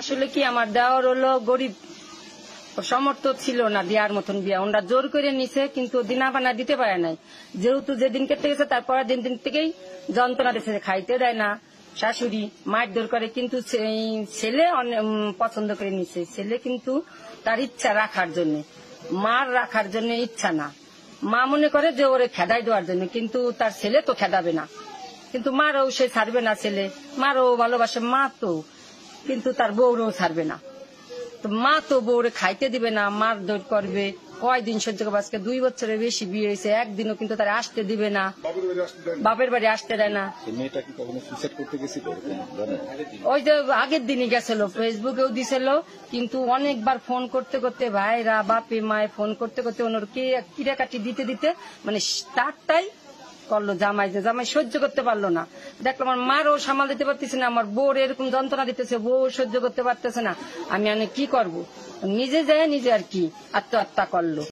আসলে কি আমার দেওয়ার হলো গরিব, সমর্থ ছিল না দেওয়ার মতন বিয়া, ওনারা জোর করে নিছে কিন্তু দিনা বানা দিতে পারে নাই। যেহেতু যেদিন কেটে গেছে তারপরে দিন থেকেই যন্ত্রণা দিচ্ছে, খাইতে দেয় না, শাশুড়ি মারধর করে। কিন্তু ছেলে পছন্দ করে নিছে, ছেলে কিন্তু তার ইচ্ছা রাখার জন্য, মার রাখার জন্য ইচ্ছা না। মা মনে করে যে ওরে খেদাই দেওয়ার জন্য, কিন্তু তার ছেলে তো খেদাবে না, কিন্তু মারও সে ছাড়বে না। ছেলে মারও ভালোবাসে, মা তো, কিন্তু তার বউরও ছাড়বে না। তো মা তো বউরে খাইতে দিবে না, মারধর করবে। কয়দিন সহ্য করবে? আজকে 2 বছরের বেশি বিয়ে হয়েছে, একদিনও কিন্তু তারা আসতে দিবে না, বাপের বাড়ি আসতে দেয় না। ওই যে আগের দিনই গেছিল, ফেসবুকেও দিছিল, কিন্তু অনেকবার ফোন করতে করতে ভাইরা বাপে মায়ে ফোন করতে করতে ওনার কিরাকাটি দিতে দিতে মানে তারটাই করলো জামাই, যে জামাই সহ্য করতে পারলো না। দেখলাম আমার মারও সামাল দিতে পারতেছে না, আমার বউর এরকম যন্ত্রণা দিতেছে, বউ সহ্য করতে পারতেছে না। আমি কি করব? নিজে যায় নিজে আর কি আত্মহত্যা করলো।